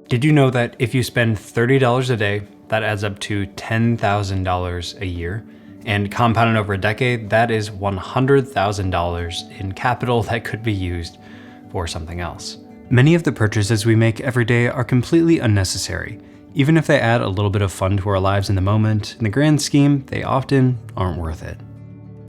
Did you know that if you spend $30 a day, that adds up to $10,000 a year? And compounded over a decade, that is $100,000 in capital that could be used for something else. Many of the purchases we make every day are completely unnecessary. Even if they add a little bit of fun to our lives in the moment, in the grand scheme, they often aren't worth it.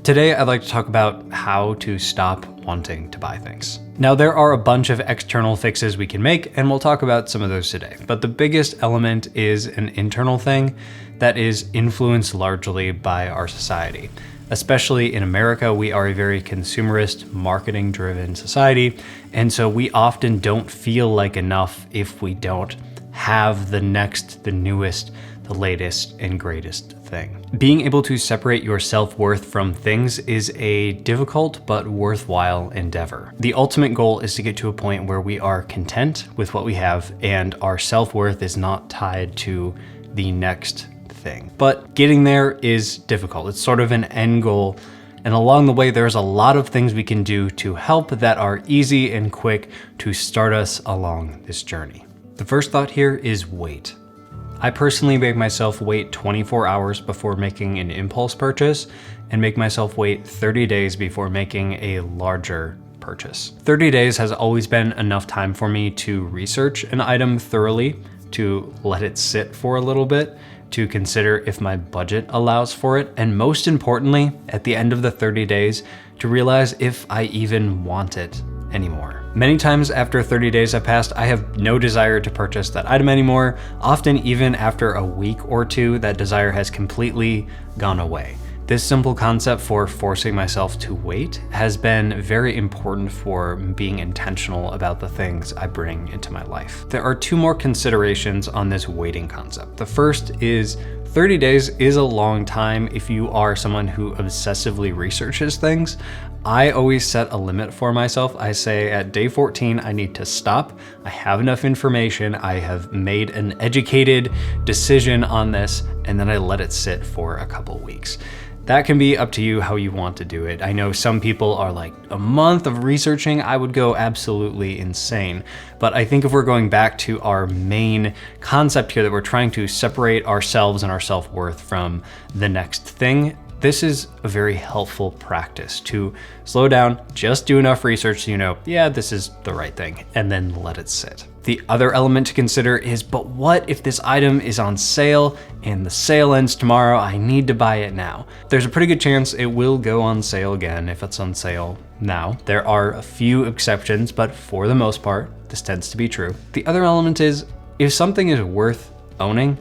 Today, I'd like to talk about how to stop wanting to buy things. Now, there are a bunch of external fixes we can make, and we'll talk about some of those today. But the biggest element is an internal thing that is influenced largely by our society. Especially in America, we are a very consumerist, marketing-driven society, and so we often don't feel like enough if we don't have the next, the newest, the latest, and greatest thing. Being able to separate your self-worth from things is a difficult but worthwhile endeavor. The ultimate goal is to get to a point where we are content with what we have and our self-worth is not tied to the next thing. But getting there is difficult. It's sort of an end goal. And along the way, there's a lot of things we can do to help that are easy and quick to start us along this journey. The first thought here is wait. I personally make myself wait 24 hours before making an impulse purchase and make myself wait 30 days before making a larger purchase. 30 days has always been enough time for me to research an item thoroughly, to let it sit for a little bit, to consider if my budget allows for it, and most importantly, at the end of the 30 days, to realize if I even want it anymore. Many times after 30 days have passed, I have no desire to purchase that item anymore. Often even after a week or two, that desire has completely gone away. This simple concept for forcing myself to wait has been very important for being intentional about the things I bring into my life. There are two more considerations on this waiting concept. The first is 30 days is a long time if you are someone who obsessively researches things. I always set a limit for myself. I say at day 14, I need to stop. I have enough information. I have made an educated decision on this, and then I let it sit for a couple weeks. That can be up to you how you want to do it. I know some people are like, a month of researching, I would go absolutely insane. But I think if we're going back to our main concept here, that we're trying to separate ourselves and our self-worth from the next thing, this is a very helpful practice to slow down, just do enough research so you know, yeah, this is the right thing, and then let it sit. The other element to consider is, but what if this item is on sale and the sale ends tomorrow? I need to buy it now. There's a pretty good chance it will go on sale again if it's on sale now. There are a few exceptions, but for the most part, this tends to be true. The other element is, if something is worth owning,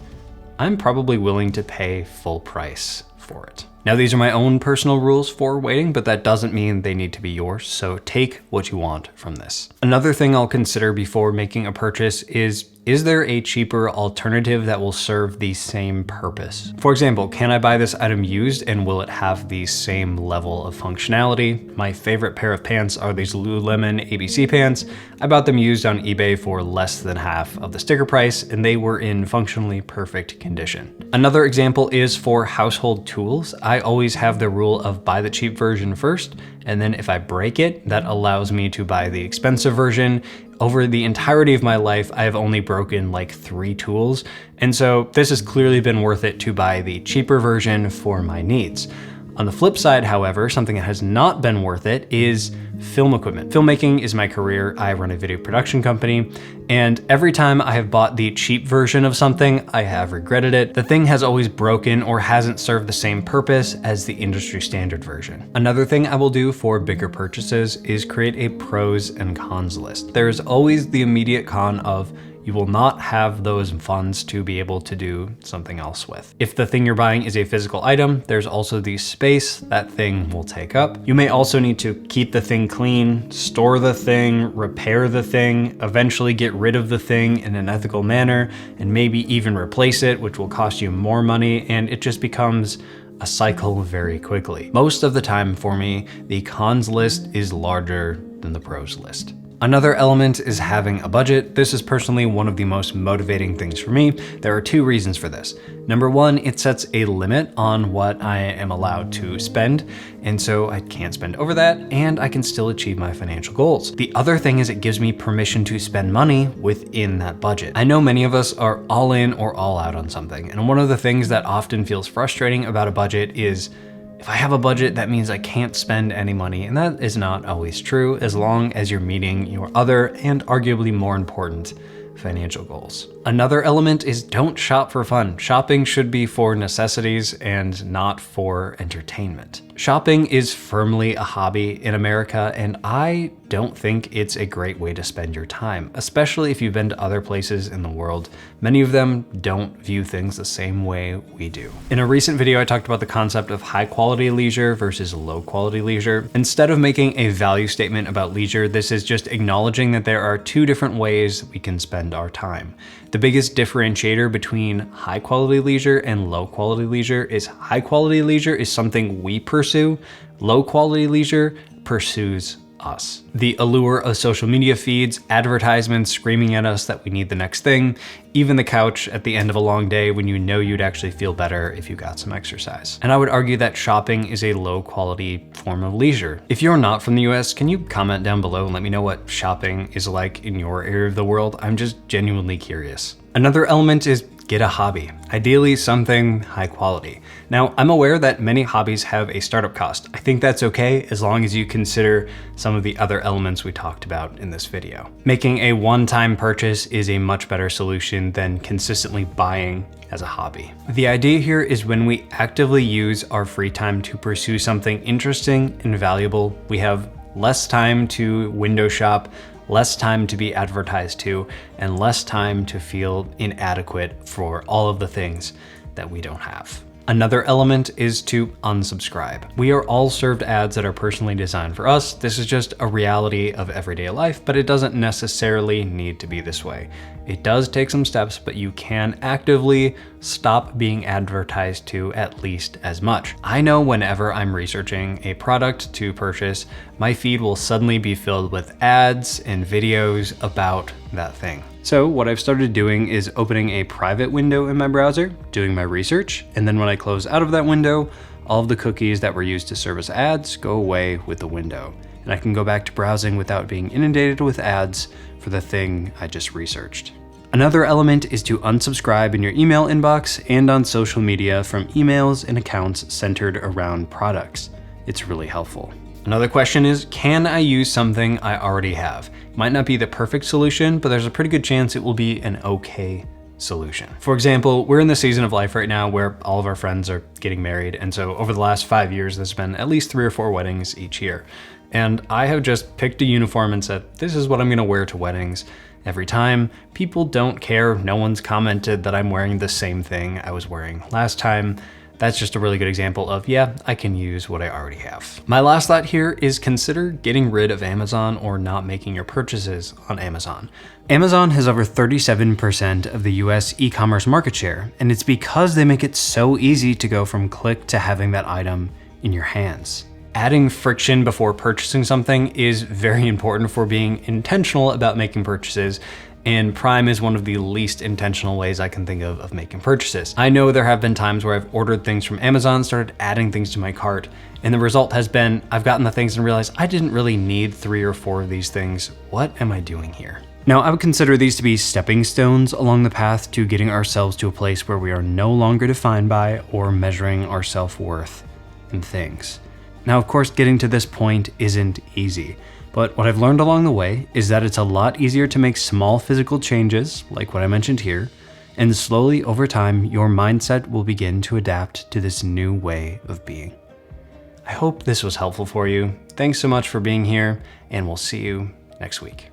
I'm probably willing to pay full price for it. Now, these are my own personal rules for waiting, but that doesn't mean they need to be yours, so take what you want from this. Another thing I'll consider before making a purchase is there a cheaper alternative that will serve the same purpose? For example, can I buy this item used and will it have the same level of functionality? My favorite pair of pants are these Lululemon ABC pants. I bought them used on eBay for less than half of the sticker price, and they were in functionally perfect condition. Another example is for household tools. I always have the rule of buy the cheap version first, and then if I break it, that allows me to buy the expensive version. Over the entirety of my life, I have only broken like 3 tools, and so this has clearly been worth it to buy the cheaper version for my needs. On the flip side, however, something that has not been worth it is film equipment. Filmmaking is my career. I run a video production company, and every time I have bought the cheap version of something, I have regretted it. The thing has always broken or hasn't served the same purpose as the industry standard version. Another thing I will do for bigger purchases is create a pros and cons list. There's always the immediate con of you will not have those funds to be able to do something else with. If the thing you're buying is a physical item, there's also the space that thing will take up. You may also need to keep the thing clean, store the thing, repair the thing, eventually get rid of the thing in an ethical manner, and maybe even replace it, which will cost you more money, and it just becomes a cycle very quickly. Most of the time for me, the cons list is larger than the pros list. Another element is having a budget. This is personally one of the most motivating things for me. There are two reasons for this. Number one, it sets a limit on what I am allowed to spend, and so I can't spend over that, and I can still achieve my financial goals. The other thing is it gives me permission to spend money within that budget. I know many of us are all in or all out on something, and one of the things that often feels frustrating about a budget is if I have a budget, that means I can't spend any money, and that is not always true as long as you're meeting your other and arguably more important financial goals. Another element is don't shop for fun. Shopping should be for necessities and not for entertainment. Shopping is firmly a hobby in America, and I don't think it's a great way to spend your time, especially if you've been to other places in the world. Many of them don't view things the same way we do. In a recent video, I talked about the concept of high quality leisure versus low quality leisure. Instead of making a value statement about leisure, this is just acknowledging that there are two different ways we can spend our time. The biggest differentiator between high quality leisure and low quality leisure is high quality leisure is something we pursue, low quality leisure pursues us. The allure of social media feeds, advertisements screaming at us that we need the next thing, even the couch at the end of a long day when you know you'd actually feel better if you got some exercise. And I would argue that shopping is a low quality form of leisure. If you're not from the US, can you comment down below and let me know what shopping is like in your area of the world? I'm just genuinely curious. Another element is get a hobby, ideally something high quality. Now, I'm aware that many hobbies have a startup cost. I think that's okay as long as you consider some of the other elements we talked about in this video. Making a one-time purchase is a much better solution than consistently buying as a hobby. The idea here is when we actively use our free time to pursue something interesting and valuable, we have less time to window shop, less time to be advertised to, and less time to feel inadequate for all of the things that we don't have. Another element is to unsubscribe. We are all served ads that are personally designed for us. This is just a reality of everyday life, but it doesn't necessarily need to be this way. It does take some steps, but you can actively stop being advertised to at least as much. I know whenever I'm researching a product to purchase, my feed will suddenly be filled with ads and videos about that thing. So what I've started doing is opening a private window in my browser, doing my research, and then when I close out of that window, all of the cookies that were used to serve as ads go away with the window. And I can go back to browsing without being inundated with ads for the thing I just researched. Another element is to unsubscribe in your email inbox and on social media from emails and accounts centered around products. It's really helpful. Another question is, can I use something I already have? Might not be the perfect solution, but there's a pretty good chance it will be an okay solution. For example, we're in the season of life right now where all of our friends are getting married. And so over the last 5 years, there's been at least 3 or 4 weddings each year. And I have just picked a uniform and said, this is what I'm gonna wear to weddings every time. People don't care. No one's commented that I'm wearing the same thing I was wearing last time. That's just a really good example of, yeah, I can use what I already have. My last thought here is consider getting rid of Amazon or not making your purchases on Amazon. Amazon has over 37% of the US e-commerce market share, and it's because they make it so easy to go from click to having that item in your hands. Adding friction before purchasing something is very important for being intentional about making purchases, and Prime is one of the least intentional ways I can think of making purchases. I know there have been times where I've ordered things from Amazon, started adding things to my cart, and the result has been I've gotten the things and realized I didn't really need 3 or 4 of these things. What am I doing here? Now, I would consider these to be stepping stones along the path to getting ourselves to a place where we are no longer defined by or measuring our self-worth in things. Now, of course, getting to this point isn't easy. But what I've learned along the way is that it's a lot easier to make small physical changes, like what I mentioned here, and slowly over time, your mindset will begin to adapt to this new way of being. I hope this was helpful for you. Thanks so much for being here, and we'll see you next week.